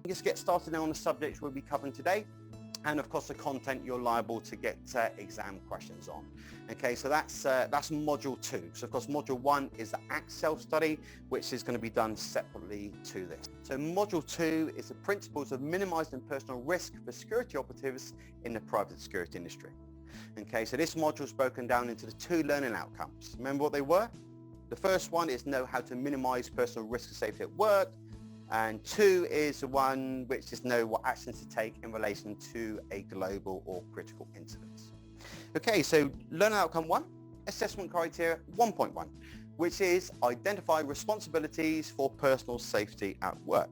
Just get started now on the subjects we'll be covering today, and of course the content you're liable to get exam questions on. Okay, so that's module 2. So of course module 1 is the ACT self-study, which is going to be done separately to this. So module 2 is the principles of minimizing personal risk for security operatives in the private security industry. Okay, so this module is broken down into the 2 learning outcomes. Remember what they were? The first one is know how to minimize personal risk and safety at work. And 2 is the one which is know what actions to take in relation to a global or critical incident. Okay, so learning outcome 1, assessment criteria 1.1, which is identify responsibilities for personal safety at work.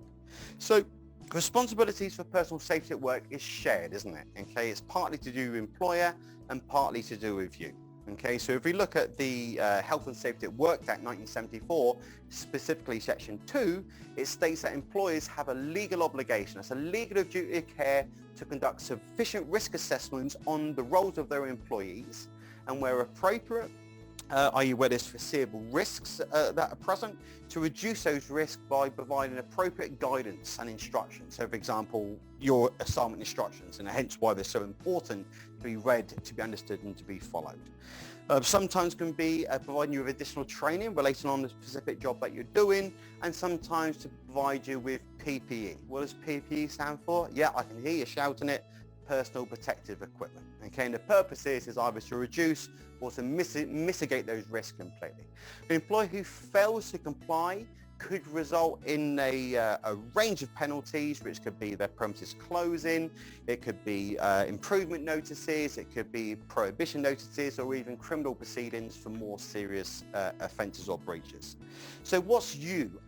So responsibilities for personal safety at work is shared, isn't it? Okay, it's partly to do with employer and partly to do with you. Okay, so if we look at the Health and Safety at Work Act 1974, specifically Section 2, it states that employers have a legal obligation, it's a legal duty of care to conduct sufficient risk assessments on the roles of their employees, and where appropriate, i.e. where there's foreseeable risks that are present, to reduce those risks by providing appropriate guidance and instruction. So for example, your assignment instructions, and hence why they're so important to be read, to be understood and to be followed. Sometimes can be providing you with additional training relating on the specific job that you're doing, and sometimes to provide you with PPE. What does PPE stand for? Yeah, I can hear you shouting it. Personal protective equipment. Okay, and the purpose is either to reduce or to mitigate those risks completely. An employee who fails to comply could result in a range of penalties, which could be their premises closing, it could be improvement notices, it could be prohibition notices, or even criminal proceedings for more serious offences or breaches. So what's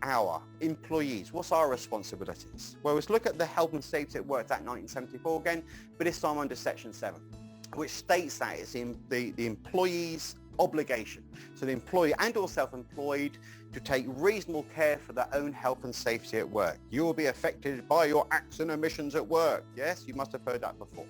our employees, what's our responsibilities? Well, let's look at the Health and Safety at Work Act 1974 again, but this time under Section 7, which states that it's the employee's obligation, so the employee and or self-employed, to take reasonable care for their own health and safety at work. You will be affected by your acts and omissions at work. Yes, you must have heard that before.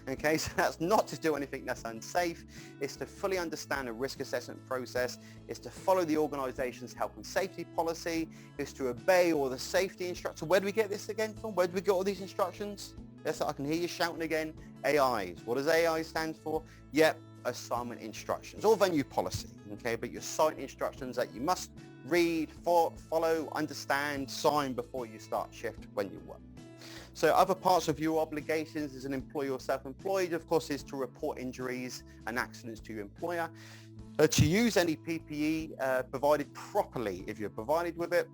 Okay, so that's not to do anything that's unsafe. It's to fully understand the risk assessment process. It's to follow the organization's health and safety policy. It's to obey all the safety instructions. Where do we get this again from? Where do we get all these instructions? Yes, I can hear you shouting again. AIs. What does AI stand for? Yep, assignment instructions, or venue policy. Okay, but your site instructions that you must read, follow, understand, sign before you start shift when you work. So other parts of your obligations as an employee or self-employed, of course, is to report injuries and accidents to your employer, to use any PPE provided properly if you're provided with it,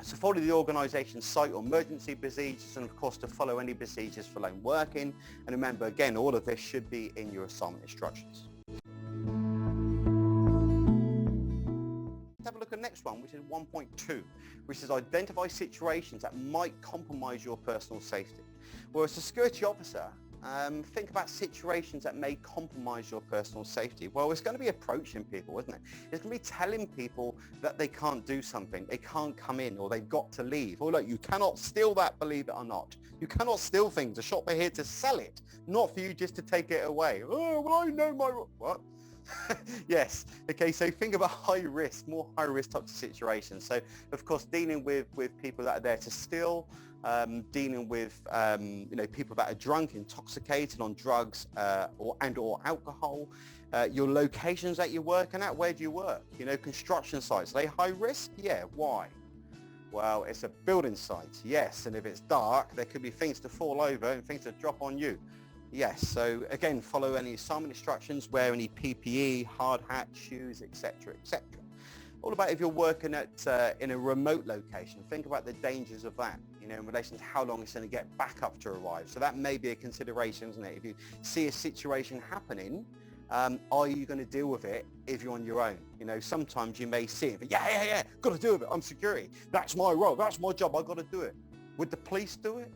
to follow the organisation's site or emergency procedures, and of course to follow any procedures for lone working. And remember, again, all of this should be in your assignment instructions. Have a look at the next one, which is 1.2, which is identify situations that might compromise your personal safety. Well, as a security officer, think about situations that may compromise your personal safety. Well, it's going to be approaching people, isn't it? It's going to be telling people that they can't do something, they can't come in, or they've got to leave. Or look, you cannot steal that, believe it or not. You cannot steal things. The shop are here to sell it, not for you just to take it away. Oh, well, I know my... What? Yes. Okay, so think about high risk, more high risk types of situations. So of course dealing with people that are there to steal, dealing with people that are drunk, intoxicated on drugs or alcohol, your locations that you're working at. Where do you work? Construction sites, are they high risk? Yeah. Why? Well, it's a building site, yes, and if it's dark there could be things to fall over and things to drop on you. Yes, so again, follow any assignment instructions, wear any PPE, hard hat, shoes, etc., etc. All about if you're working at in a remote location, think about the dangers of that, in relation to how long it's going to get backup to arrive. So that may be a consideration, isn't it? If you see a situation happening, are you going to deal with it if you're on your own? Sometimes you may see it, but yeah, got to deal with it. I'm security. That's my role. That's my job. I've got to do it. Would the police do it?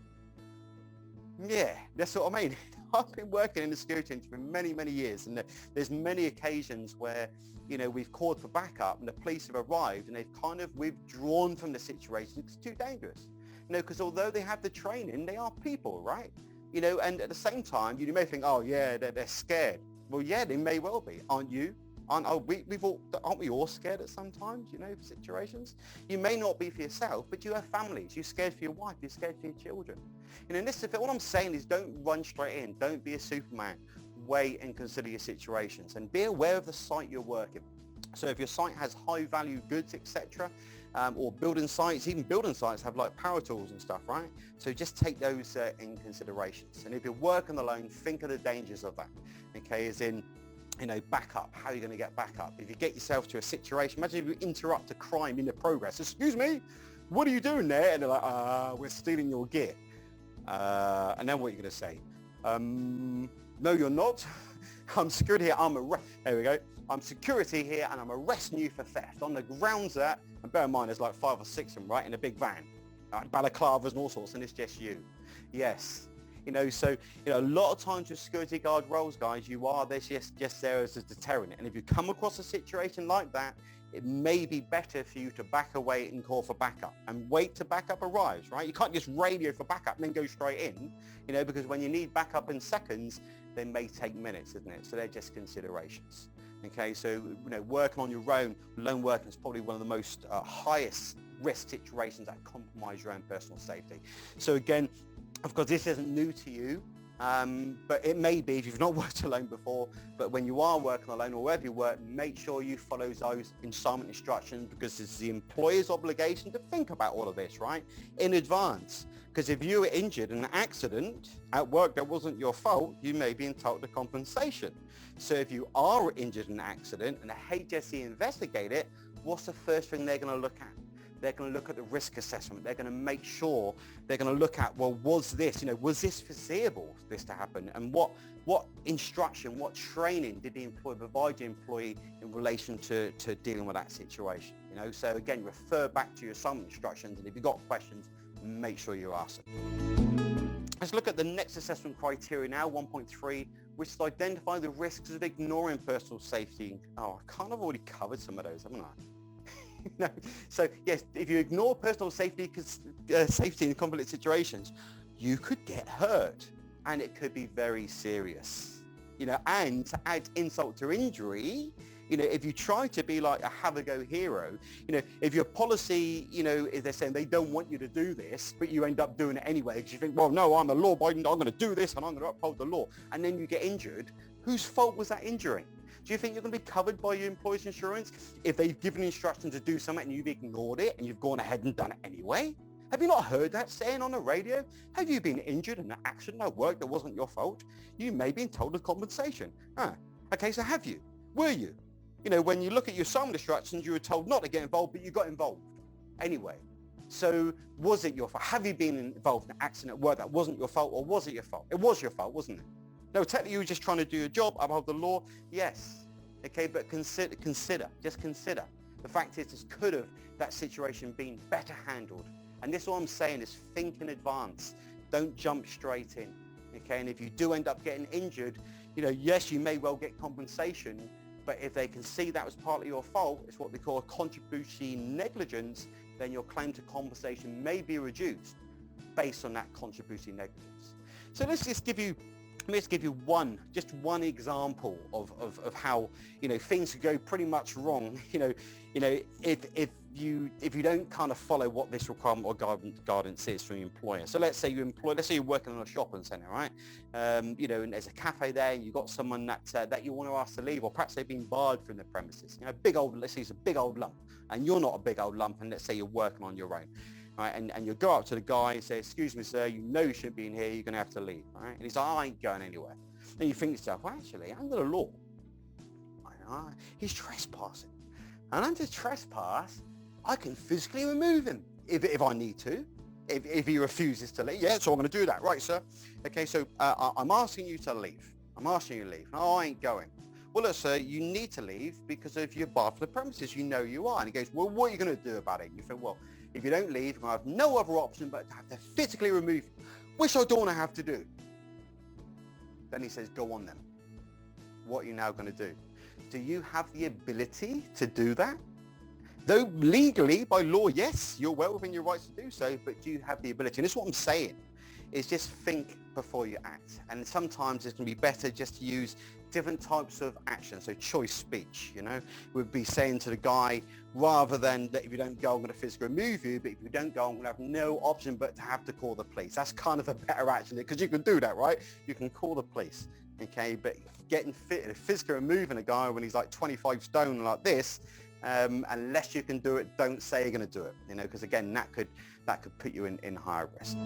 Yeah, that's what I mean. I've been working in the security industry for many, many years, and there's many occasions where, we've called for backup and the police have arrived and they've kind of withdrawn from the situation. It's too dangerous, because although they have the training, they are people, right? And at the same time, you may think, oh yeah, they're scared. Well, yeah, they may well be. Aren't you? aren't we all scared at some times, you know, for situations? You may not be for yourself, but you have families. You're scared for your wife. You're scared for your children. You know, and what I'm saying is don't run straight in. Don't be a Superman. Wait and consider your situations and be aware of the site you're working. So if your site has high value goods, etc., or building sites, even building sites have like power tools and stuff, right? So just take those in considerations. And if you're working alone, think of the dangers of that, okay, as in, you know, backup, how are you going to get backup? If you get yourself to a situation, imagine if you interrupt a crime in the progress. Excuse me, what are you doing there? And they're like, we're stealing your gear. And then what are you going to say? No, you're not. I'm security here. There we go. I'm security here and I'm arresting you for theft on the grounds that, and bear in mind there's like 5 or 6 of them, right, in a big van, balaclavas and all sorts, and it's just you. Yes. You know, so, you know, a lot of times with security guard roles, guys, you are there just there as a deterrent. And if you come across a situation like that, it may be better for you to back away and call for backup and wait till backup arrives, right? You can't just radio for backup and then go straight in, you know, because when you need backup in seconds, they may take minutes, isn't it? So they're just considerations. Okay, so, you know, working on your own, lone working is probably one of the most highest risk situations that compromise your own personal safety. So again, of course, this isn't new to you, but it may be if you've not worked alone before, but when you are working alone or wherever you work, make sure you follow those assignment instructions because it's the employer's obligation to think about all of this, right, in advance. Because if you were injured in an accident at work that wasn't your fault, you may be entitled to compensation. So if you are injured in an accident and the HSE investigate it, what's the first thing they're going to look at? They're going to look at the risk assessment. They're going to make sure, they're going to look at, well, was this foreseeable, this to happen? And what instruction, what training did the employer provide the employee in relation to dealing with that situation? You know, so again, refer back to your assignment instructions, and if you've got questions, make sure you ask them. Let's look at the next assessment criteria now, 1.3, which is identify the risks of ignoring personal safety. Oh, I kind of already covered some of those, haven't I? No. So yes, if you ignore personal safety in conflict situations, you could get hurt, and it could be very serious. You know, and to add insult to injury, you know, if you try to be like a have-a-go hero, you know, if your policy, you know, is they're saying they don't want you to do this, but you end up doing it anyway because you think, well, no, I'm a law-abiding, I'm going to do this and I'm going to uphold the law, and then you get injured, whose fault was that injury? Do you think you're going to be covered by your employer's insurance if they've given instructions to do something and you've ignored it and you've gone ahead and done it anyway? Have you not heard that saying on the radio? Have you been injured in an accident at work that wasn't your fault? You may be entitled to compensation. Okay, so have you? Were you? You know, when you look at your assignment instructions, you were told not to get involved, but you got involved anyway. So was it your fault? Have you been involved in an accident at work that wasn't your fault, or was it your fault? It was your fault, wasn't it? No, technically you were just trying to do your job, uphold the law. Yes. Okay, but consider. The fact is, could have that situation been better handled? And this, all I'm saying is think in advance. Don't jump straight in. Okay, and if you do end up getting injured, you know, yes, you may well get compensation, but if they can see that was partly your fault, it's what we call a contributory negligence, then your claim to compensation may be reduced based on that contributory negligence. So let's give you one example of how, you know, things could go pretty much wrong. You know, if you don't kind of follow what this requirement or guidance is from your employer. So let's say you're working on a shopping centre, right? You know, and there's a cafe there, and you've got someone that you want to ask to leave, or perhaps they've been barred from the premises. You know, let's say it's a big old lump, and you're not a big old lump, and let's say you're working on your own. Right, and you go up to the guy and say, excuse me, sir, you know you shouldn't be in here, you're going to have to leave. Right? And he's like, I ain't going anywhere. And you think to yourself, well, actually, under the law, he's trespassing. And under trespass, I can physically remove him if I need to, if he refuses to leave. Yeah, so I'm going to do that. Right, sir. Okay, so I'm asking you to leave. I'm asking you to leave. No, I ain't going. Well, look, sir, you need to leave because if you're barred from the premises, you know you are. And he goes, well, what are you going to do about it? And you think, well, if you don't leave, I have no other option but to have to physically remove you, which I don't want to have to do. Then he says, go on then. What are you now going to do? Do you have the ability to do that? Though legally, by law, yes, you're well within your rights to do so, but do you have the ability? And this is what I'm saying, is just think before you act. And sometimes it's going to be better just to use different types of action. So choice speech, you know, would be saying to the guy, rather than that if you don't go, I'm going to physically remove you, but if you don't go, I'm going to have no option but to have to call the police. That's kind of a better action because you can do that, right? You can call the police, okay? But getting physically removing a guy when he's like 25 stone like this, unless you can do it, don't say you're going to do it, you know, because again, that could put you in higher risk.